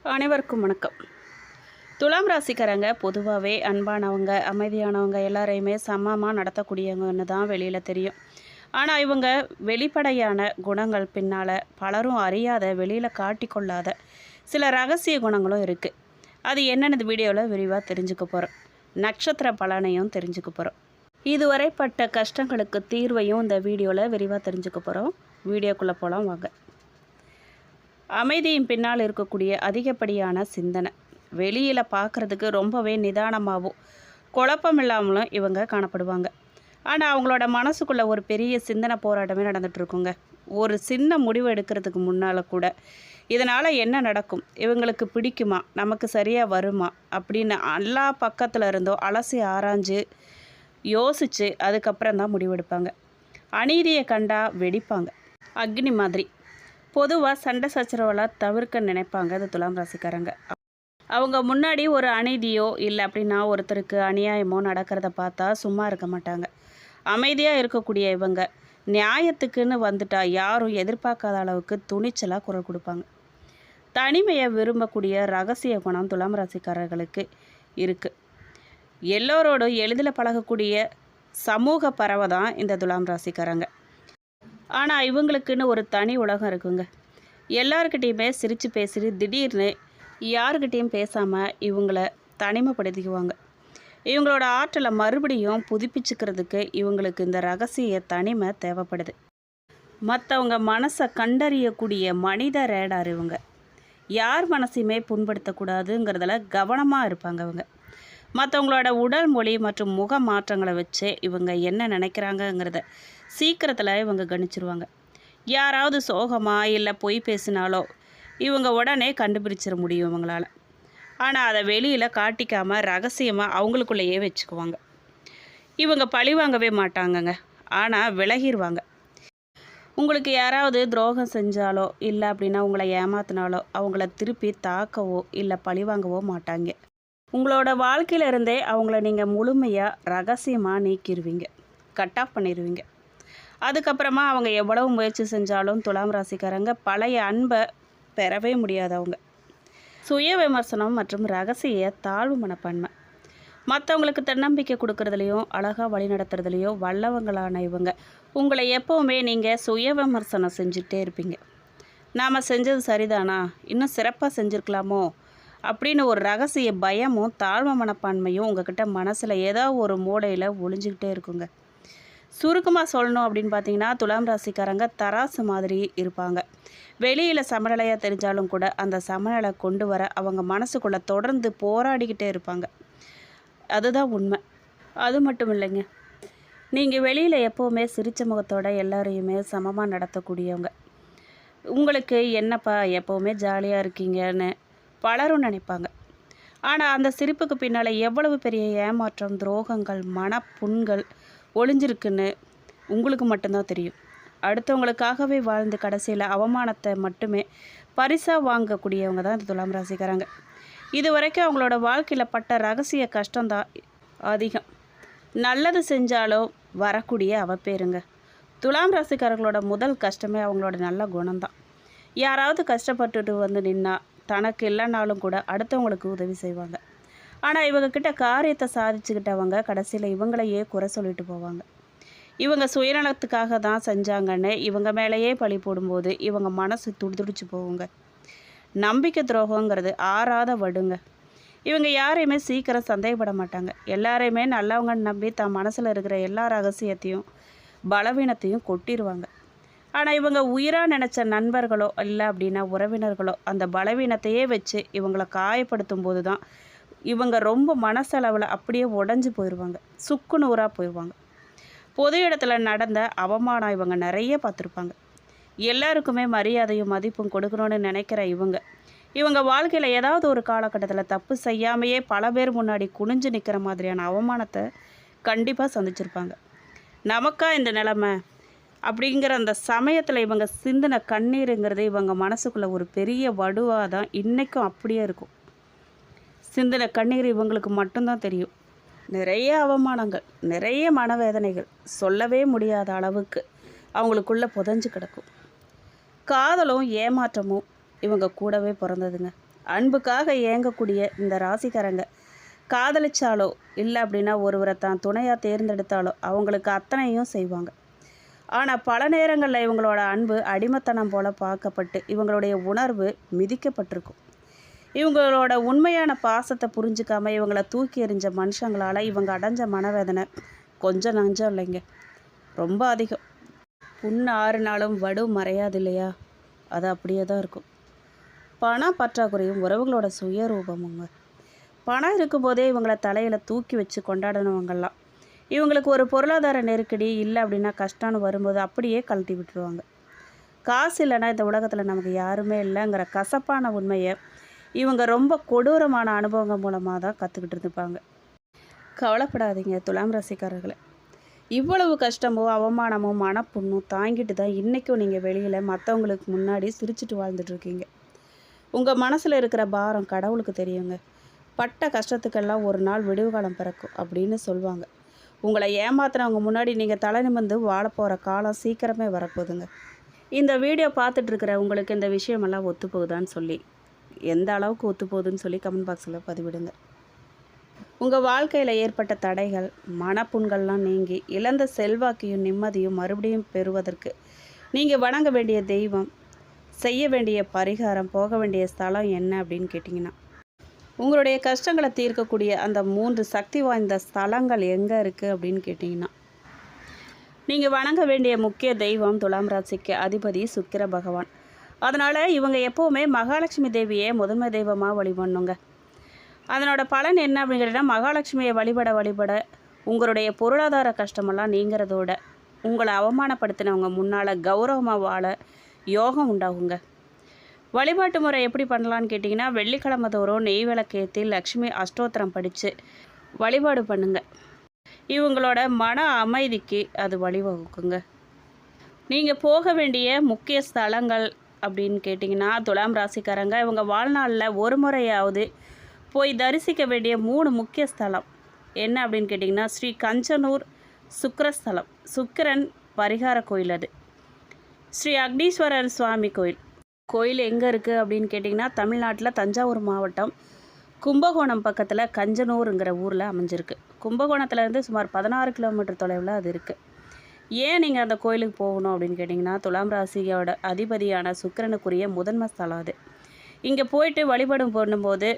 அனைவருக்கும் வணக்கம். துலாம் ராசிக்காரங்க பொதுவாகவே அன்பானவங்க, அமைதியானவங்க, எல்லாரையுமே சமமாக நடத்தக்கூடியவங்கன்னு தான் வெளியில் தெரியும். ஆனால் இவங்க வெளிப்படையான குணங்கள் பின்னால் பலரும் அறியாத, வெளியில் காட்டிக்கொள்ளாத சில ரகசிய குணங்களும் இருக்குது. அது என்னென்னு இந்த வீடியோவில் விரிவாக தெரிஞ்சுக்க போகிறோம். நட்சத்திர பலனையும் தெரிஞ்சுக்க போகிறோம். இதுவரைப்பட்ட கஷ்டங்களுக்கு தீர்வையும் இந்த வீடியோவில் விரிவாக தெரிஞ்சுக்க போகிறோம். வீடியோக்குள்ளே போகலாம் வாங்க. அமைதியின் பின்னால் இருக்கக்கூடிய அதிகப்படியான சிந்தனை, வெளியில் பார்க்குறதுக்கு ரொம்பவே நிதானமாகவும் குழப்பம் இல்லாமலும் இவங்க காணப்படுவாங்க. ஆனால் அவங்களோட மனசுக்குள்ளே ஒரு பெரிய சிந்தனை போராட்டமே நடந்துகிட்ருக்குங்க. ஒரு சின்ன முடிவு எடுக்கிறதுக்கு முன்னால் கூட இதனால் என்ன நடக்கும், இவங்களுக்கு பிடிக்குமா, நமக்கு சரியாக வருமா அப்படின்னு எல்லா பக்கத்தில் இருந்தோ அலசி ஆராய்ஞ்சு யோசித்து அதுக்கப்புறம் தான் முடிவெடுப்பாங்க. அநீதியை கண்டா வெடிப்பாங்க, அக்னி மாதிரி. பொதுவாக சண்டை சச்சரவெல்லாம் தவிர்க்க நினைப்பாங்க இந்த துலாம் ராசிக்காரங்க. அவங்க முன்னாடி ஒரு அநீதியோ இல்லை அப்படின்னா ஒருத்தருக்கு அநியாயமோ நடக்கிறத பார்த்தா சும்மா இருக்க மாட்டாங்க. அமைதியாக இருக்கக்கூடிய இவங்க நியாயத்துக்குன்னு வந்துட்டா யாரும் எதிர்பார்க்காத அளவுக்கு துணிச்சலாக குரல் கொடுப்பாங்க. தனிமையை விரும்பக்கூடிய ரகசிய குணம் துலாம் ராசிக்காரர்களுக்கு இருக்குது. எல்லோரோடும் எளிதில் பழகக்கூடிய சமூக பறவை தான் இந்த துலாம் ராசிக்காரங்க. ஆனால் இவங்களுக்குன்னு ஒரு தனி உலகம் இருக்குங்க. எல்லாருக்கிட்டேயுமே சிரித்து பேசிட்டு திடீர்னு யாருக்கிட்டேயும் பேசாமல் இவங்கள தனிமைப்படுத்திக்குவாங்க. இவங்களோட ஆற்றலை மறுபடியும் புதுப்பிச்சுக்கிறதுக்கு இவங்களுக்கு இந்த ரகசிய தனிமை தேவைப்படுது. மற்றவங்க மனசை கண்டறியக்கூடிய மனித ரேடார் இவங்க. யார் மனசையுமே புண்படுத்தக்கூடாதுங்கிறதுல கவனமாக இருப்பாங்க இவங்க. மற்றவங்களோட உடல் மொழி மற்றும் முக மாற்றங்களை வச்சு இவங்க என்ன நினைக்கிறாங்கங்கிறத சீக்கிரத்தில் இவங்க கணிச்சிருவாங்க. யாராவது சோகமாக இல்லை பொய் பேசினாலோ இவங்க உடனே கண்டுபிடிச்சிட முடியும் இவங்களால். ஆனால் அதை வெளியில் காட்டிக்காமல் ரகசியமாக அவங்களுக்குள்ளேயே வச்சுக்குவாங்க. இவங்க பழி வாங்கவே மாட்டாங்கங்க, ஆனால் விலகிடுவாங்க. உங்களுக்கு யாராவது துரோகம் செஞ்சாலோ இல்லை அப்படின்னா உங்களை ஏமாத்தினாலோ அவங்கள திருப்பி தாக்கவோ இல்லை பழி வாங்கவோ மாட்டாங்க. உங்களோட வாழ்க்கையில் இருந்தே அவங்கள நீங்கள் முழுமையாக ரகசியமாக நீக்கிடுவீங்க, கட் ஆஃப் பண்ணிடுவீங்க. அதுக்கப்புறமா அவங்க எவ்வளவு முயற்சி செஞ்சாலும் துலாம் ராசிக்காரங்க பழைய அன்பை பெறவே முடியாது. அவங்க சுய விமர்சனம் மற்றும் ரகசிய தாழ்வு மனப்பான்மை, மற்றவங்களுக்கு தன்னம்பிக்கை கொடுக்கறதுலையும் அழகாக வழி நடத்துறதுலையும் வல்லவங்களான இவங்க உங்களை எப்போவுமே நீங்கள் சுய விமர்சனம் செஞ்சுட்டே இருப்பீங்க. நாம் செஞ்சது சரிதானா, இன்னும் சிறப்பாக செஞ்சுருக்கலாமோ அப்படின்னு ஒரு ரகசிய பயமும் தாழ்வு மனப்பான்மையும் உங்ககிட்ட மனசில் ஏதோ ஒரு மூலையில் ஒளிஞ்சிக்கிட்டே இருக்குங்க. சுருக்கமாக சொல்லணும் அப்படின்னு பார்த்தீங்கன்னா துலாம் ராசிக்காரங்க தராசு மாதிரி இருப்பாங்க. வெளியில் சமநிலையாக தெரிஞ்சாலும் கூட அந்த சமநிலை கொண்டு வர அவங்க மனசுக்குள்ளே தொடர்ந்து போராடிக்கிட்டே இருப்பாங்க. அதுதான் உண்மை. அது மட்டும் இல்லைங்க, நீங்கள் வெளியில் எப்போவுமே சிரிச்ச முகத்தோட எல்லாரையுமே சமமாக நடத்தக்கூடியவங்க. உங்களுக்கு என்னப்பா எப்போவுமே ஜாலியாக இருக்கீங்கன்னு பலரும் நினைப்பாங்க. ஆனால் அந்த சிரிப்புக்கு பின்னால் எவ்வளவு பெரிய ஏமாற்றம், துரோகங்கள், மனப்புண்கள் ஒளிஞ்சிருக்குன்னு உங்களுக்கு மட்டும்தான் தெரியும். அடுத்தவங்களுக்காகவே வாழ்ந்து கடைசியில் அவமானத்தை மட்டுமே பரிசாக வாங்கக்கூடியவங்க தான் இந்த துலாம் ராசிக்காரங்க. இது வரைக்கும் அவங்களோட வாழ்க்கையில் பட்ட ரகசிய கஷ்டம்தான் அதிகம். நல்லது செஞ்சாலும் வரக்கூடிய அவப்பேருங்க. துலாம் ராசிக்காரங்களோட முதல் கஷ்டமே அவங்களோட நல்ல குணம்தான். யாராவது கஷ்டப்பட்டுட்டு வந்து நின்னா தனக்கு இல்லைனாலும் கூட அடுத்தவங்களுக்கு உதவி செய்வாங்க. ஆனால் இவங்கக்கிட்ட காரியத்தை சாதிச்சுக்கிட்டவங்க கடைசியில் இவங்களையே குறை சொல்லிட்டு போவாங்க. இவங்க சுயநலத்துக்காக தான் செஞ்சாங்கன்னு இவங்க மேலேயே பழி போடும்போது இவங்க மனசு துடிச்சு போகுங்க. நம்பிக்கை துரோகங்கிறது ஆறாத வடுங்க. இவங்க யாரையுமே சீக்கிரம் சந்தேகப்பட மாட்டாங்க. எல்லாரையுமே நல்லவங்கன்னு நம்பி தன் மனசில் இருக்கிற எல்லா ரகசியத்தையும் பலவீனத்தையும் கொட்டிடுவாங்க. ஆனால் இவங்க உயிராக நினச்ச நண்பர்களோ இல்லை அப்படின்னா உறவினர்களோ அந்த பலவீனத்தையே வச்சு இவங்களை காயப்படுத்தும் போது தான் இவங்க ரொம்ப மனசளவில் அப்படியே உடஞ்சி போயிடுவாங்க, சுக்கு நூறாக போயிடுவாங்க. பொது இடத்துல நடந்த அவமானம் இவங்க நிறைய பார்த்துருப்பாங்க. எல்லாருக்குமே மரியாதையும் மதிப்பும் கொடுக்கணும்னு நினைக்கிற இவங்க வாழ்க்கையில் ஏதாவது ஒரு காலகட்டத்தில் தப்பு செய்யாமையே பல பேர் முன்னாடி குனிஞ்சு நிற்கிற மாதிரியான அவமானத்தை கண்டிப்பாக சந்திச்சிருப்பாங்க. நமக்கா இந்த நிலைமை அப்படிங்கிற அந்த சமயத்தில் இவங்க சிந்தின கண்ணீருங்கிறது இவங்க மனசுக்குள்ளே ஒரு பெரிய வடுவாக தான் இன்றைக்கும் அப்படியே இருக்கும். சிந்தின கண்ணீர் இவங்களுக்கு மட்டும்தான் தெரியும். நிறைய அவமானங்கள், நிறைய மனவேதனைகள் சொல்லவே முடியாத அளவுக்கு அவங்களுக்குள்ளே புதஞ்சு கிடக்கும். காதலும் ஏமாற்றமும் இவங்க கூடவே பிறந்ததுங்க. அன்புக்காக ஏங்கக்கூடிய இந்த ராசிக்காரங்க காதலிச்சாலோ இல்லை அப்படின்னா ஒருவரை தான் துணையாக தேர்ந்தெடுத்தாலோ அவங்களுக்கு அத்தனையும் செய்வாங்க. ஆனால் பல நேரங்களில் இவங்களோட அன்பு அடிமைத்தனம் போல் பார்க்கப்பட்டு இவங்களுடைய உணர்வு மிதிக்கப்பட்டிருக்கும். இவங்களோட உண்மையான பாசத்தை புரிஞ்சிக்காமல் இவங்களை தூக்கி எறிஞ்ச மனுஷங்களால் இவங்க அடைஞ்ச மனவேதனை கொஞ்சம் நஞ்சம் இல்லைங்க, ரொம்ப அதிகம். புண்ணு 6 நாளும் வடு மறையாது இல்லையா, அது அப்படியே தான் இருக்கும். பண பற்றாக்குறையும் உறவுகளோட சுயரூபமுங்க. பணம் இருக்கும்போதே இவங்கள தலையில் தூக்கி வச்சு கொண்டாடினவங்கெல்லாம் இவங்களுக்கு ஒரு பொருளாதார நெருக்கடி இல்லை அப்படின்னா கஷ்டம்னு வரும்போது அப்படியே கழட்டி விட்டுருவாங்க. காசு இல்லைன்னா இந்த உலகத்தில் நமக்கு யாருமே இல்லைங்கிற கசப்பான உண்மையை இவங்க ரொம்ப கொடூரமான அனுபவங்கள் மூலமாக தான் கற்றுக்கிட்டு இருந்துப்பாங்க. கவலைப்படாதீங்க துலாம் ராசிக்காரர்களை, இவ்வளவு கஷ்டமோ அவமானமோ மனப்புண்ணும் தாங்கிட்டு தான் இன்றைக்கும் நீங்கள் வெளியில் மற்றவங்களுக்கு முன்னாடி சிரிச்சிட்டு வாழ்ந்துட்டுருக்கீங்க. உங்கள் மனசில் இருக்கிற பாரம் கடவுளுக்கு தெரியுங்க. பட்ட கஷ்டத்துக்கெல்லாம் ஒரு நாள் விடிவு காலம் பிறக்கும் அப்படின்னு சொல்லுவாங்க. உங்களை ஏமாத்துறவங்க முன்னாடி நீங்கள் தலை நிமிர்ந்து வாழ போகிற காலம் சீக்கிரமே வரப்போகுதுங்க. இந்த வீடியோ பார்த்துட்ருக்கிற உங்களுக்கு இந்த விஷயமெல்லாம் ஒத்து போகுதான்னு சொல்லி, எந்த அளவுக்கு ஒத்து போகுதுன்னு சொல்லி கமெண்ட் பாக்ஸில் பதிவிடுங்க. உங்கள் வாழ்க்கையில் ஏற்பட்ட தடைகள் மனப்புண்கள்லாம் நீங்கி இழந்த செல்வாக்கையும் நிம்மதியும் மறுபடியும் பெறுவதற்கு நீங்கள் வணங்க வேண்டிய தெய்வம், செய்ய வேண்டிய பரிகாரம், போக வேண்டிய ஸ்தலம் என்ன அப்படின்னு கேட்டிங்கன்னா, உங்களுடைய கஷ்டங்களை தீர்க்கக்கூடிய அந்த 3 சக்தி வாய்ந்த ஸ்தலங்கள் எங்கே இருக்குது அப்படின்னு கேட்டிங்கன்னா, நீங்கள் வணங்க வேண்டிய முக்கிய தெய்வம் துலாம் ராசிக்கு அதிபதி சுக்கிர பகவான். அதனால் இவங்க எப்போவுமே மகாலட்சுமி தேவியை முதன்மை தெய்வமாக வழிபடணுங்க. அதனோட பலன் என்ன அப்படின்னு கேட்டிங்கன்னா, மகாலட்சுமியை வழிபட உங்களுடைய பொருளாதார கஷ்டமெல்லாம் நீங்கிறதோட உங்களை அவமானப்படுத்தினவங்க முன்னால் கௌரவமாக வாழ யோகம் உண்டாகுங்க. வழிபாட்டு முறை எப்படி பண்ணலான்னு கேட்டிங்கன்னா, வெள்ளிக்கிழமை தோறும் நெய் விளக்கேற்றி லக்ஷ்மி அஷ்டோத்திரம் படித்து வழிபாடு பண்ணுங்கள். இவங்களோட மன அமைதிக்கு அது வழிவகுக்குங்க. நீங்கள் போக வேண்டிய முக்கிய ஸ்தலங்கள் அப்படின்னு கேட்டிங்கன்னா, துலாம் ராசிக்காரங்க இவங்க வாழ்நாளில் ஒரு முறையாவது போய் தரிசிக்க வேண்டிய 3 முக்கிய ஸ்தலம் என்ன அப்படின்னு கேட்டிங்கன்னா, ஸ்ரீ கஞ்சனூர் சுக்கிரஸ்தலம், சுக்கிரன் பரிகார கோயில். அது ஸ்ரீ அக்னீஸ்வரர் சுவாமி கோயில் எங்கே இருக்குது அப்படின்னு கேட்டிங்கன்னா, தமிழ்நாட்டில் தஞ்சாவூர் மாவட்டம் கும்பகோணம் பக்கத்தில் கஞ்சனூருங்கிற ஊரில் அமைஞ்சிருக்கு. கும்பகோணத்துலேருந்து சுமார் 16 கிலோமீட்டர் தொலைவில் அது இருக்குது. ஏன் நீங்கள் அந்த கோயிலுக்கு போகணும் அப்படின்னு கேட்டிங்கன்னா, துலாம் ராசியோட அதிபதியான சுக்கிரனுக்குரிய முதன்மை ஸ்தலம் அது. இங்கே போயிட்டு வழிபாடு பண்ணும்போது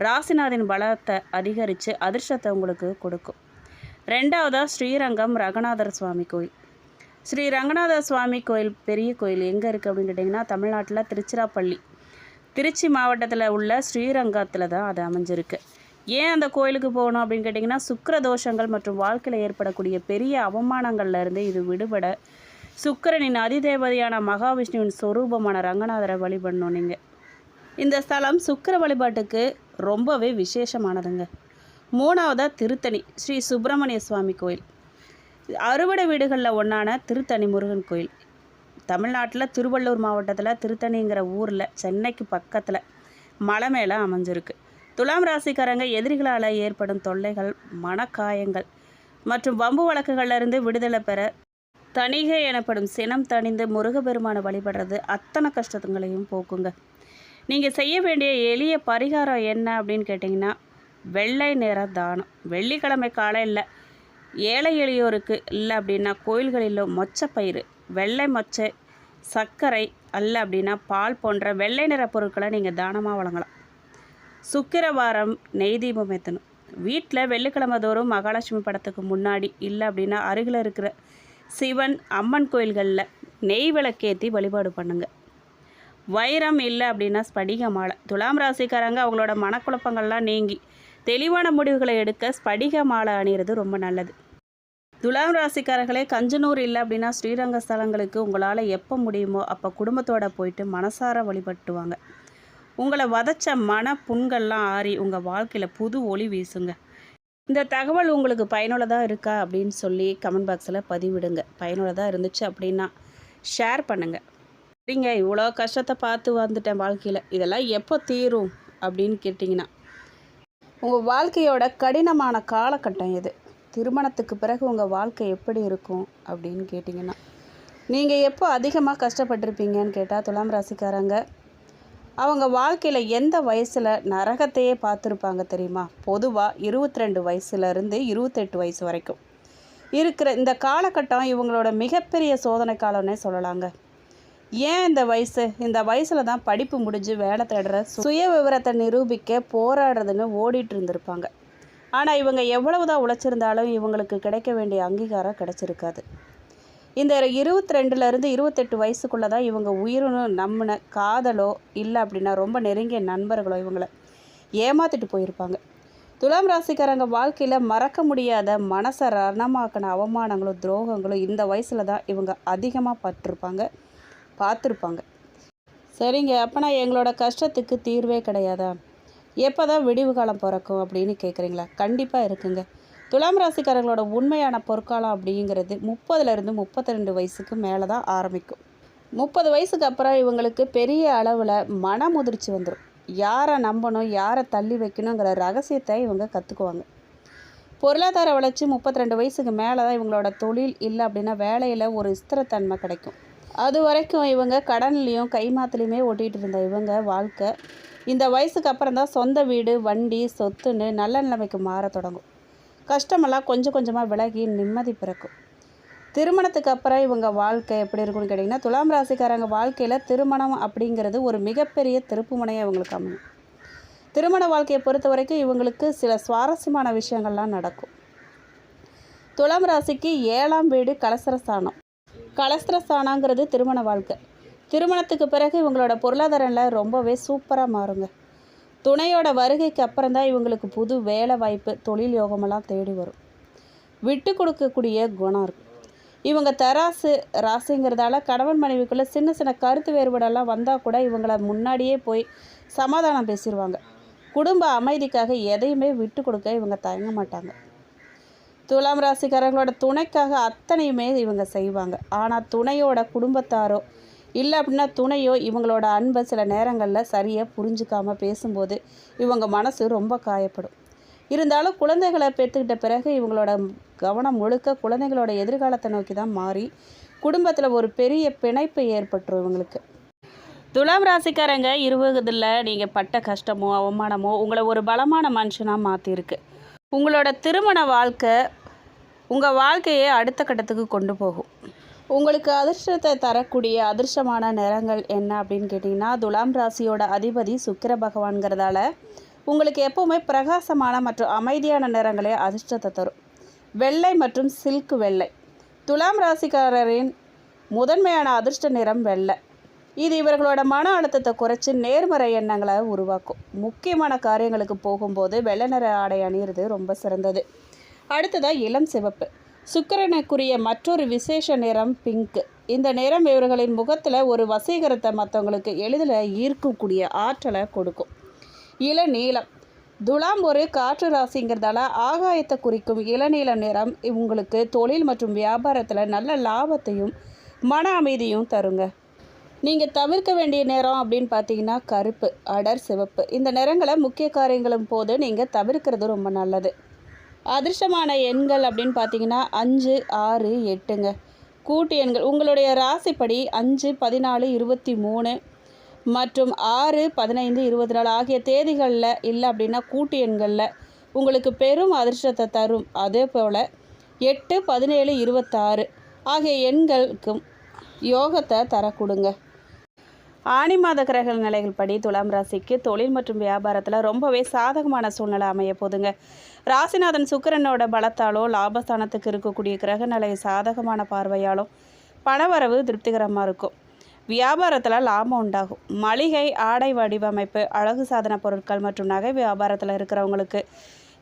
ராசிநாதின் பலத்தை அதிகரித்து அதிர்ஷ்டத்தை உங்களுக்கு கொடுக்கும். 2வதாக ஸ்ரீரங்கம் ரங்கநாதர் சுவாமி கோயில். ஸ்ரீ ரங்கநாதர் சுவாமி கோயில் பெரிய கோயில் எங்கே இருக்குது அப்படின்னு கேட்டிங்கன்னா, தமிழ்நாட்டில் திருச்சிராப்பள்ளி, திருச்சி மாவட்டத்தில் உள்ள ஸ்ரீரங்கத்தில் தான் அது அமைஞ்சிருக்கு. ஏன் அந்த கோயிலுக்கு போகணும் அப்படின்னு கேட்டிங்கன்னா, சுக்கிர தோஷங்கள் மற்றும் வாழ்க்கையில் ஏற்படக்கூடிய பெரிய அவமானங்கள்லேருந்து இது விடுபட சுக்கிரனின் அதிதேவதையான மகாவிஷ்ணுவின் சொரூபமான ரங்கநாதரை வழிபடணும். நீங்கள் இந்த ஸ்தலம் சுக்கிர வழிபாட்டுக்கு ரொம்பவே விசேஷமானதுங்க. 3வதாக திருத்தணி ஸ்ரீ சுப்பிரமணிய சுவாமி கோயில். அறுபடை வீடுகளில் ஒன்றான திருத்தணி முருகன் கோயில் தமிழ்நாட்டில் திருவள்ளூர் மாவட்டத்தில் திருத்தணிங்கிற ஊரில் சென்னைக்கு பக்கத்தில் மலை மேலே அமைஞ்சிருக்கு. துலாம் ராசிக்காரங்க எதிரிகளால் ஏற்படும் தொல்லைகள், மனக்காயங்கள் மற்றும் வம்பு வழக்குகளிலிருந்து விடுதலை பெற தணிகை எனப்படும் சினம் தணிந்து முருகப்பெருமானை வழிபடுறது அத்தனை கஷ்டங்களையும் போக்குங்க. நீங்கள் செய்ய வேண்டிய எளிய பரிகாரம் என்ன அப்படின்னு கேட்டிங்கன்னா, வெள்ளை நிற தானம். வெள்ளிக்கிழமை காலையில் ஏழை எளியோருக்கு இல்லை அப்படின்னா கோயில்களிலோ மொச்சப்பயிறு, வெள்ளை மொச்சை, சர்க்கரை அல்ல அப்படின்னா பால் போன்ற வெள்ளை நிற பொருட்களை நீங்கள் தானமாக வழங்கலாம். சுக்கிரவாரம் நெய் தீபம் ஏற்றணும். வீட்டில் வெள்ளிக்கிழமை தோறும் மகாலட்சுமி படத்துக்கு முன்னாடி இல்லை அப்படின்னா அருகில் இருக்கிற சிவன் அம்மன் கோயில்களில் நெய் விளக்கேற்றி வழிபாடு பண்ணுங்கள். வைரம் இல்லை அப்படின்னா ஸ்படிக மாலை. துலாம் ராசிக்காரங்க அவங்களோட மனக்குழப்பங்கள்லாம் நீங்கி தெளிவான முடிவுகளை எடுக்க ஸ்படிக மாலை அணிகிறது ரொம்ப நல்லது. துலாம் ராசிக்காரர்களே, கஞ்சனூர் இல்லை அப்படின்னா ஸ்ரீரங்க ஸ்தலங்களுக்கு உங்களால் எப்போ முடியுமோ அப்போ குடும்பத்தோடு போயிட்டு மனசார வழிபட்டுவாங்க. உங்களை வதச்ச மன புண்கள்லாம் ஆறி உங்கள் வாழ்க்கையில் புது ஒளி வீசுங்க. இந்த தகவல் உங்களுக்கு பயனுள்ளதாக இருக்கா அப்படின்னு சொல்லி கமெண்ட் பாக்ஸில் பதிவிடுங்க. பயனுள்ளதாக இருந்துச்சு அப்படின்னா ஷேர் பண்ணுங்கள். சரிங்க, இவ்வளோ கஷ்டத்தை பார்த்து வந்துட்டேன் வாழ்க்கையில், இதெல்லாம் எப்போ தீரும் அப்படின்னு கேட்டிங்கன்னா, உங்கள் வாழ்க்கையோட கடினமான காலகட்டம் இது. திருமணத்துக்கு பிறகு உங்கள் வாழ்க்கை எப்படி இருக்கும் அப்படின்னு கேட்டிங்கன்னா, நீங்கள் எப்போ அதிகமாக கஷ்டப்பட்டிருப்பீங்கன்னு கேட்டால் துலாம் ராசிக்காரங்க அவங்க வாழ்க்கையில் எந்த வயசில் நரகத்தையே பார்த்துருப்பாங்க தெரியுமா? பொதுவாக 22 வயசுலேருந்து 28 வயசு வரைக்கும் இருக்கிற இந்த காலகட்டம் இவங்களோட மிகப்பெரிய சோதனை காலம்னே சொல்லலாங்க. ஏன் இந்த வயசில் தான் படிப்பு முடிஞ்சு வேலை தேடுற சுய விவரத்தை நிரூபிக்க போராடுறதுன்னு ஓடிட்டு இருந்திருப்பாங்க. ஆனால் இவங்க எவ்வளவு தான் உழைச்சிருந்தாலும் இவங்களுக்கு கிடைக்க வேண்டிய அங்கீகாரம் கிடைச்சிருக்காது. இந்த 22லேருந்து 28 வயசுக்குள்ளே தான் இவங்க உயிரினு நம்பின காதலோ இல்லை அப்படின்னா ரொம்ப நெருங்கிய நண்பர்களோ இவங்களை ஏமாற்றிட்டு போயிருப்பாங்க. துலாம் ராசிக்காரங்க வாழ்க்கையில் மறக்க முடியாத மனசை ரணமாக்கின அவமானங்களும் துரோகங்களும் இந்த வயசில் தான் இவங்க அதிகமாக பார்த்துருப்பாங்க. சரிங்க, அப்போனா எங்களோட கஷ்டத்துக்கு தீர்வே கிடையாதா? எப்போ தான் விடிவு காலம் பிறக்கும் அப்படின்னு கேட்குறீங்களா? கண்டிப்பாக இருக்குங்க. துலாம் ராசிக்காரங்களோட உண்மையான பொற்காலம் அப்படிங்கிறது 30லேருந்து 32 வயசுக்கு மேலே தான் ஆரம்பிக்கும். 30 வயசுக்கு அப்புறம் இவங்களுக்கு பெரிய அளவில் மன முதிர்ச்சி வந்துடும். யாரை நம்பணும், யாரை தள்ளி வைக்கணுங்கிற ரகசியத்தை இவங்க கற்றுக்குவாங்க. பொருளாதார வளர்ச்சி 32 வயசுக்கு மேலே தான் இவங்களோட தொழில் இல்லை அப்படின்னா வேலையில் ஒரு ஸ்திரத்தன்மை கிடைக்கும். அது வரைக்கும் இவங்க கடன்லையும் கைமாத்துலையுமே ஓட்டிகிட்டு இருந்த இவங்க வாழ்க்கை இந்த வயசுக்கு அப்புறம் தான் சொந்த வீடு, வண்டி, சொத்துன்னு நல்ல நிலைமைக்கு மாற தொடங்கும். கஷ்டமெல்லாம் கொஞ்சம் கொஞ்சமாக விலகி நிம்மதி பிறக்கும். திருமணத்துக்கு அப்புறம் இவங்க வாழ்க்கை எப்படி இருக்குன்னு கேட்டிங்கன்னா, துலாம் ராசிக்காரங்க வாழ்க்கையில் திருமணம் அப்படிங்கிறது ஒரு மிகப்பெரிய திருப்பு முனையாக இவங்களுக்கு அமையும். திருமண வாழ்க்கையை பொறுத்த வரைக்கும் இவங்களுக்கு சில சுவாரஸ்யமான விஷயங்கள்லாம் நடக்கும். துலாம் ராசிக்கு 7ஆம் வீடு கலஸ்திரஸ்தானம். கலஸ்திரஸ்தானங்கிறது திருமண வாழ்க்கை. திருமணத்துக்கு பிறகு இவங்களோட பொருளாதாரம்ல ரொம்பவே சூப்பராக மாறுங்க. துணையோட வருகைக்கு அப்புறம் தான் இவங்களுக்கு புது வேலை வாய்ப்பு, தொழில் யோகமெல்லாம் தேடி வரும். விட்டு கொடுக்கக்கூடிய குணம் இருக்கும். இவங்க தராசு ராசிங்கிறதால கணவன் மனைவிக்குள்ளே சின்ன சின்ன கருத்து வேறுபாடெல்லாம் வந்தால் கூட இவங்களை முன்னாடியே போய் சமாதானம் பேசிடுவாங்க. குடும்ப அமைதிக்காக எதையுமே விட்டு கொடுக்க இவங்க தயங்க மாட்டாங்க. துலாம் ராசிக்காரங்களோட துணைக்காக அத்தனையுமே இவங்க செய்வாங்க. ஆனால் துணையோட குடும்பத்தாரோ இல்லை அப்படின்னா துணையோ இவங்களோட அன்பை சில நேரங்களில் சரியாக புரிஞ்சுக்காமல் பேசும்போது இவங்க மனசு ரொம்ப காயப்படும். இருந்தாலும் குழந்தைகளை பெற்றுக்கிட்ட பிறகு இவங்களோட கவனம் முழுக்க குழந்தைகளோட எதிர்காலத்தை நோக்கி தான் மாறி குடும்பத்தில் ஒரு பெரிய பிணைப்பு ஏற்பட்டுரும் இவங்களுக்கு. துலாம் ராசிக்காரங்க 20ல் நீங்கள் பட்ட கஷ்டமோ அவமானமோ உங்களை ஒரு பலமான மனுஷனாக மாற்றிருக்கு. உங்களோட திருமண வாழ்க்கை உங்கள் வாழ்க்கையை அடுத்த கட்டத்துக்கு கொண்டு போகும். உங்களுக்கு அதிர்ஷ்டத்தை தரக்கூடிய அதிர்ஷ்டமான நிறங்கள் என்ன அப்படின்னு கேட்டிங்கன்னா, துலாம் ராசியோட அதிபதி சுக்கிர பகவான்கிறதால உங்களுக்கு எப்போவுமே பிரகாசமான மற்றும் அமைதியான நிறங்களே அதிர்ஷ்டத்தை தரும். வெள்ளை மற்றும் சில்க் வெள்ளை. துலாம் ராசிக்காரரின் முதன்மையான அதிர்ஷ்ட நிறம் வெள்ளை. இது இவர்களோட மன அழுத்தத்தை குறைச்சி நேர்மறை எண்ணங்களை உருவாக்கும். முக்கியமான காரியங்களுக்கு போகும்போது வெள்ளை நிற ஆடை அணியிறது ரொம்ப சிறந்தது. அடுத்ததாக இளம் சிவப்பு. சுக்கிரனுக்குரிய மற்றொரு விசேஷ நிறம் பிங்க். இந்த நிறம் இவர்களின் முகத்தில் ஒரு வசீகரத்தை மற்றவங்களுக்கு எளிதில் ஈர்க்கக்கூடிய ஆற்றலை கொடுக்கும். இளநீலம். துலாம் ஒரு காற்று ராசிங்கிறதால ஆகாயத்தை குறிக்கும் இளநீல நிறம் இவங்களுக்கு தொழில் மற்றும் வியாபாரத்தில் நல்ல லாபத்தையும் மன அமைதியும் தருங்க. நீங்கள் தவிர்க்க வேண்டிய நிறம் அப்படின்னு பார்த்தீங்கன்னா கருப்பு, அடர் சிவப்பு. இந்த நிறங்களை முக்கிய காரியங்களும் போது நீங்கள் தவிர்க்கிறது ரொம்ப நல்லது. அதிர்ஷ்டமான எண்கள் அப்படின்னு பார்த்தீங்கன்னா 5, 6, 8ங்க. கூட்டு எண்கள் உங்களுடைய ராசிப்படி 5, 14, 23 மற்றும் 6, 15, 24 ஆகிய தேதிகளில் இல்லை அப்படின்னா கூட்டு எண்களில் உங்களுக்கு பெரும் அதிர்ஷ்டத்தை தரும். அதே போல் 8, 17, 26 ஆகிய எண்களுக்கும் யோகத்தை தரக்கூடுங்க. ஆனி மாத கிரக நிலைகள் படி துலாம் ராசிக்கு தொழில் மற்றும் வியாபாரத்தில் ரொம்பவே சாதகமான சூழ்நிலை அமைய போதுங்க. ராசிநாதன் சுக்கிரனோட பலத்தாலோ லாபஸ்தானத்துக்கு இருக்கக்கூடிய கிரக நிலை சாதகமான பார்வையாலும் பணவரவு திருப்திகரமாக இருக்கும். வியாபாரத்தில் லாபம் உண்டாகும். மளிகை, ஆடை வடிவமைப்பு, அழகு சாதன பொருட்கள் மற்றும் நகை வியாபாரத்தில் இருக்கிறவங்களுக்கு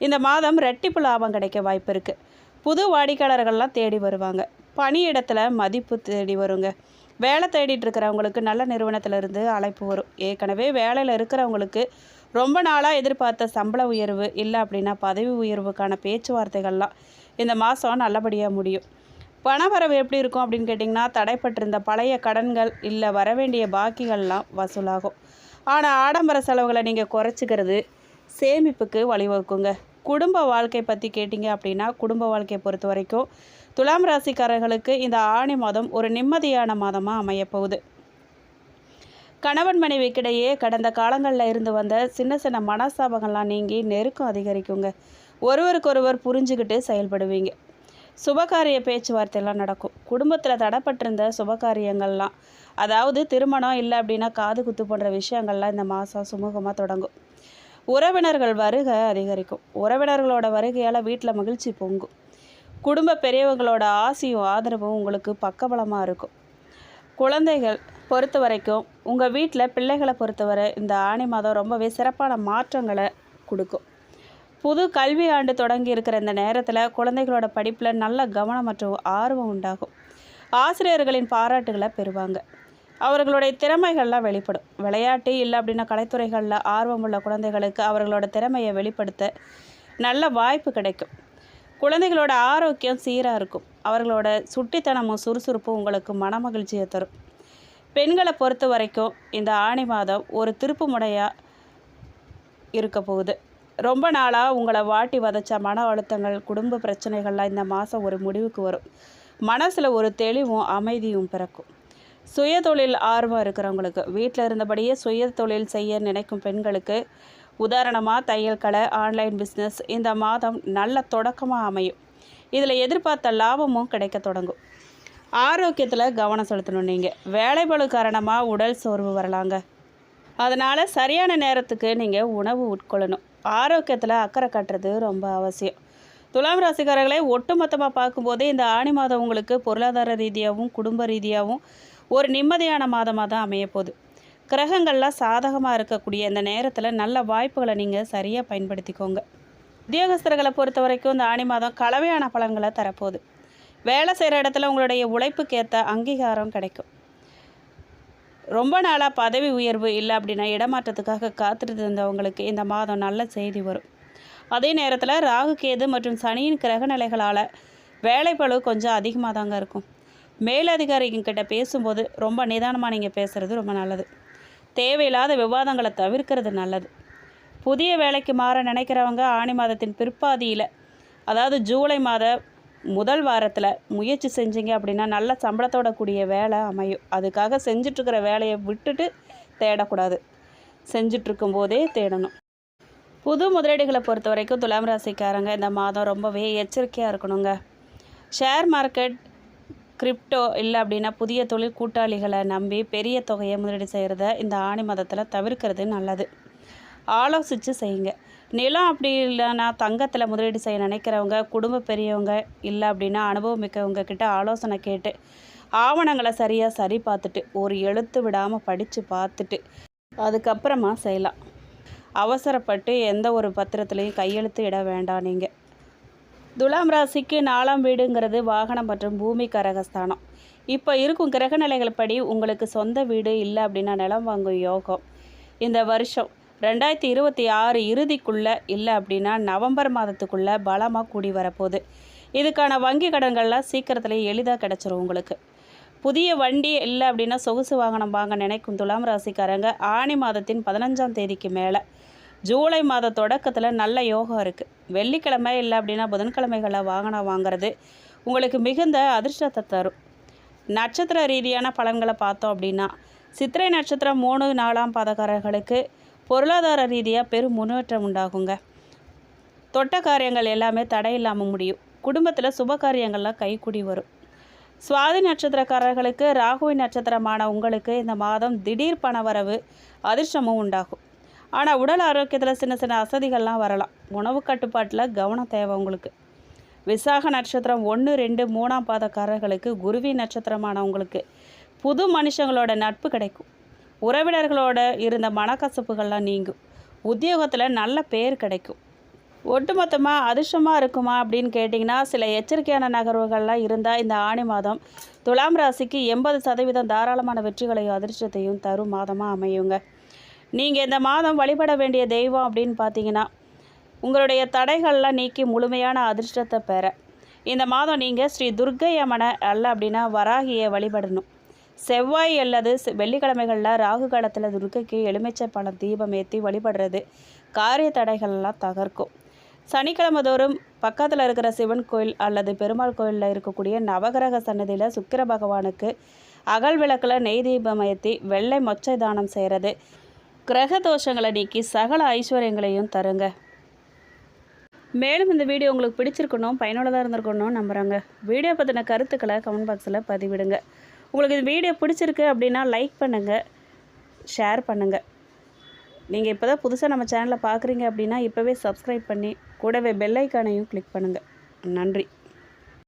இந்த மாதம் ரெட்டிப்பு லாபம் கிடைக்க வாய்ப்பு இருக்குது. புது வாடிக்கையாளர்கள்லாம் தேடி வருவாங்க. பணியிடத்தில் மதிப்பு தேடி வருங்க. வேலை தேடிட்டு இருக்கிறவங்களுக்கு நல்ல நிறுவனத்திலிருந்து அழைப்பு வரும். ஏற்கனவே வேலையில் இருக்கிறவங்களுக்கு ரொம்ப நாளாக எதிர்பார்த்த சம்பள உயர்வு இல்லை அப்படின்னா பதவி உயர்வுக்கான பேச்சுவார்த்தைகள்லாம் இந்த மாதம் நல்லபடியாக முடியும். பணவரவு எப்படி இருக்கும் அப்படின்னு கேட்டிங்கன்னா, தடைப்பட்டிருந்த பழைய கடன்கள் இல்லை வரவேண்டிய பாக்கிகள்லாம் வசூலாகும். ஆனால் ஆடம்பர செலவுகளை நீங்கள் குறைச்சிக்கிறது சேமிப்புக்கு வழிவகுக்குங்க. குடும்ப வாழ்க்கை பற்றி கேட்டிங்க அப்படின்னா, குடும்ப வாழ்க்கையை பொறுத்த வரைக்கும் துலாம் ராசிக்காரர்களுக்கு இந்த ஆணி மாதம் ஒரு நிம்மதியான மாதமாக அமையப்போகுது. கணவன் மனைவிக்கிடையே கடந்த காலங்களில் இருந்து வந்த சின்ன சின்ன மனஸ்தாபங்கள்லாம் நீங்கி நெருக்கம் அதிகரிக்குங்க. ஒருவருக்கொருவர் புரிஞ்சுக்கிட்டு செயல்படுவீங்க. சுபகாரிய பேச்சுவார்த்தையெல்லாம் நடக்கும். குடும்பத்தில் தடைப்பட்டிருந்த சுபகாரியங்கள்லாம், அதாவது திருமணம் இல்லை அப்படின்னா காது குத்து போன்ற விஷயங்கள்லாம் இந்த மாதம் சுமூகமாக தொடங்கும். உறவினர்கள் வருகை அதிகரிக்கும். உறவினர்களோட வருகையால் வீட்டில் மகிழ்ச்சி பொங்கும். குடும்ப பெரியவங்களோட ஆசையும் ஆதரவும் உங்களுக்கு பக்கபலமாக இருக்கும். குழந்தைகள் பொறுத்த வரைக்கும் உங்கள் வீட்டில் பிள்ளைகளை பொறுத்தவரை இந்த ஆணி மாதம் ரொம்பவே சிறப்பான மாற்றங்களை கொடுக்கும். புது கல்வி ஆண்டு தொடங்கி இருக்கிற இந்த நேரத்தில் குழந்தைகளோட படிப்பில் நல்ல கவனம் மற்றும் ஆர்வம் உண்டாகும். ஆசிரியர்களின் பாராட்டுகளை பெறுவாங்க. அவர்களுடைய திறமைகள்லாம் வெளிப்படும். விளையாட்டு இல்லை அப்படின்னா கலைத்துறைகளில் ஆர்வம் உள்ள குழந்தைகளுக்கு அவர்களோட திறமையை வெளிப்படுத்த நல்ல வாய்ப்பு கிடைக்கும். குழந்தைகளோட ஆரோக்கியம் சீராக இருக்கும். அவர்களோட சுட்டித்தனமும் சுறுசுறுப்பும் உங்களுக்கு மனமகிழ்ச்சியை தரும். பெண்களை பொறுத்த வரைக்கும் இந்த ஆணி மாதம் ஒரு திருப்பு முனையாக இருக்க போகுது. ரொம்ப நாளாக உங்களை வாட்டி வதைச்ச மன அழுத்தங்கள், குடும்ப பிரச்சனைகள்லாம் இந்த மாதம் ஒரு முடிவுக்கு வரும். மனசில் ஒரு தெளிவும் அமைதியும் பிறக்கும். சுயதொழில் ஆர்வம் இருக்கிறவங்களுக்கு, வீட்டில் இருந்தபடியே சுயதொழில் செய்ய நினைக்கும் பெண்களுக்கு, உதாரணமாக தையல் கடை, ஆன்லைன் பிஸ்னஸ் இந்த மாதம் நல்ல தொடக்கமாக அமையும். இதில் எதிர்பார்த்த லாபமும் கிடைக்க தொடங்கும். ஆரோக்கியத்தில் கவனம் செலுத்தணும். நீங்கள் வேலைப்பளு காரணமாக உடல் சோர்வு வரலாங்க. அதனால் சரியான நேரத்துக்கு நீங்கள் உணவு உட்கொள்ளணும். ஆரோக்கியத்தில் அக்கறை காட்டுறது ரொம்ப அவசியம். துலாம் ராசிக்காரர்களை ஒட்டுமொத்தமாக பார்க்கும்போதே இந்த ஆணி மாதம் உங்களுக்கு பொருளாதார ரீதியாகவும் குடும்ப ரீதியாகவும் ஒரு நிம்மதியான மாதமாக தான் அமையப்போகுது. கிரகங்கள்லாம் சாதகமாக இருக்கக்கூடிய இந்த நேரத்தில் நல்ல வாய்ப்புகளை நீங்கள் சரியாக பயன்படுத்திக்கோங்க. உத்தியோகஸ்தர்களை பொறுத்த வரைக்கும் இந்த ஆணி மாதம் கலவையான பலன்களை தரப்போகுது. வேலை செய்கிற இடத்துல உங்களுடைய உழைப்புக்கேற்ற அங்கீகாரம் கிடைக்கும். ரொம்ப நாளாக பதவி உயர்வு இல்லை அப்படின்னா இடமாற்றத்துக்காக காத்துட்டு இருந்தவங்களுக்கு இந்த மாதம் நல்ல செய்தி வரும். அதே நேரத்தில் ராகு கேது மற்றும் சனியின் கிரக நிலைகளால் வேலைப்பளு கொஞ்சம் அதிகமாக தாங்க இருக்கும். மேலதிகாரிகிட்ட பேசும்போது ரொம்ப நிதானமாக நீங்கள் பேசுகிறது ரொம்ப நல்லது. தேவையில்லாத விவாதங்களை தவிர்க்கிறது நல்லது. புதிய வேலைக்கு மாற நினைக்கிறவங்க ஆணி மாதத்தின் பிற்பாதியில், அதாவது ஜூலை மாத முதல் வாரத்தில் முயற்சி செஞ்சீங்க அப்படின்னா நல்ல சம்பளத்தோட கூடிய வேலை அமையும். அதுக்காக செஞ்சிட்ருக்கிற வேலையை விட்டுட்டு தேடக்கூடாது. செஞ்சிட்ருக்கும் போதே தேடணும். புது முதலீடுகளை பொறுத்த வரைக்கும் துலாம் ராசிக்காரங்க இந்த மாதம் ரொம்பவே எச்சரிக்கையாக இருக்கணுங்க. ஷேர் மார்க்கெட், கிரிப்டோ இல்லை அப்படின்னா புதிய தொழில் கூட்டாளிகளை நம்பி பெரிய தொகையை முதலீடு செய்கிறத இந்த ஆணி மாதத்தில் தவிர்க்கிறது நல்லது. ஆலோசித்து செய்யுங்க. நிலம் அப்படி இல்லைன்னா தங்கத்தில் முதலீடு செய்ய நினைக்கிறவங்க, குடும்ப பெரியவங்க இல்லை அப்படின்னா அனுபவம் மிக்கவங்க கிட்ட ஆலோசனை கேட்டு ஆவணங்களை சரியாக சரி பார்த்துட்டு ஒரு எழுத்து விடாமல் படித்து பார்த்துட்டு அதுக்கப்புறமா செய்யலாம். அவசரப்பட்டு எந்த ஒரு பத்திரத்துலேயும் கையெழுத்து இட வேண்டாம். நீங்கள் துலாம் ராசிக்கு 4ஆம் வீடுங்கிறது வாகனம் மற்றும் பூமி கரகஸ்தானம். இப்போ இருக்கும் கிரக நிலைகள் படி உங்களுக்கு சொந்த வீடு இல்லை அப்படின்னா நிலம் வாங்கும் யோகம் இந்த வருஷம் 2026 இறுதிக்குள்ளே இல்லை அப்படின்னா நவம்பர் மாதத்துக்குள்ளே பலமாக கூடி வரப்போகுது. இதுக்கான வங்கி கடன்கள்லாம் சீக்கிரத்தில் எளிதாக கிடச்சிரும் உங்களுக்கு. புதிய வண்டி இல்லை அப்படின்னா சொகுசு வாகனம் வாங்க நினைக்கும் துலாம் ராசிக்காரங்க ஆணி மாதத்தின் 15ஆம் தேதிக்கு மேலே ஜூலை மாத தொடக்கத்தில் நல்ல யோகம் இருக்குது. வெள்ளிக்கிழமை இல்லை அப்படின்னா புதன்கிழமைகளில் வாகனம் வாங்கிறது உங்களுக்கு மிகுந்த அதிர்ஷ்டத்தை தரும். நட்சத்திர ரீதியான பலன்களை பார்த்தோம் அப்படின்னா சித்திரை நட்சத்திரம் 3, 4ஆம் பாதக்காரர்களுக்கு பொருளாதார ரீதியாக பெரும் முன்னேற்றம் உண்டாகுங்க. தொட்ட காரியங்கள் எல்லாமே தடையில்லாமல் முடியும். குடும்பத்தில் சுப காரியங்கள்லாம் கைக்கூடி வரும். சுவாதி நட்சத்திரக்காரர்களுக்கு ராகுவின் நட்சத்திரமான உங்களுக்கு இந்த மாதம் திடீர் பணவரவு அதிர்ஷ்டமும் உண்டாகும். ஆனால் உடல் ஆரோக்கியத்தில் சின்ன சின்ன அசதிகள்லாம் வரலாம். உணவு கட்டுப்பாட்டில் கவனம் தேவை உங்களுக்கு. விசாக நட்சத்திரம் 1, 2, 3ஆம் பாதக்காரர்களுக்கு குருவின் நட்சத்திரமான உங்களுக்கு புது மனுஷங்களோட நட்பு கிடைக்கும். உறவினர்களோட இருந்த மனக்கசப்புகள்லாம் நீங்கும். உத்தியோகத்தில் நல்ல பேர் கிடைக்கும். ஒட்டுமொத்தமாக அதிர்ஷ்டமாக இருக்குமா அப்படின்னு கேட்டிங்கன்னா சில எச்சரிக்கையான நகர்வுகள்லாம் இருந்தால் இந்த ஆணி மாதம் துலாம் ராசிக்கு 80% தாராளமான வெற்றிகளையும் அதிர்ஷ்டத்தையும் தரும் மாதமாக அமையுங்க. நீங்கள் இந்த மாதம் வழிபட வேண்டிய தெய்வம் அப்படின்னு பார்த்தீங்கன்னா உங்களுடைய தடைகள்லாம் நீக்கி முழுமையான அதிர்ஷ்டத்தை பெற இந்த மாதம் நீங்கள் ஸ்ரீ துர்க்கை அம்மனை அல்ல அப்படின்னா வராகியை வழிபடணும். செவ்வாய் அல்லது வெள்ளிக்கிழமைகளில் ராகு காலத்தில் துர்க்கைக்கு எலுமிச்சை பழம் தீபம் ஏற்றி வழிபடுறது காரிய தடைகள்லாம் தகர்க்கும். சனிக்கிழமை தோறும் பக்கத்தில் இருக்கிற சிவன் கோயில் அல்லது பெருமாள் கோயிலில் இருக்கக்கூடிய நவகிரக சன்னதியில் சுக்கிர பகவானுக்கு அகல் விளக்கில் நெய் தீபம் ஏற்றி வெள்ளை மொச்சை தானம் செய்கிறது கிரக தோஷங்களை நீக்கி சகல ஐஸ்வர்யங்களையும் தருங்க. மேலும் இந்த வீடியோ உங்களுக்கு பிடிச்சிருக்கணும், பயனுள்ளதாக இருந்திருக்கணும் நம்புகிறாங்க. வீடியோ பற்றின கருத்துக்களை கமெண்ட் பாக்ஸில் பதிவிடுங்க. உங்களுக்கு இந்த வீடியோ பிடிச்சிருக்கு அப்படின்னா லைக் பண்ணுங்கள், ஷேர் பண்ணுங்கள். நீங்கள் இப்போ தான் புதுசாக நம்ம சேனலை பார்க்குறீங்க அப்படின்னா இப்போவே சப்ஸ்கிரைப் பண்ணி கூடவே பெல் ஐக்கானையும் கிளிக் பண்ணுங்கள். நன்றி.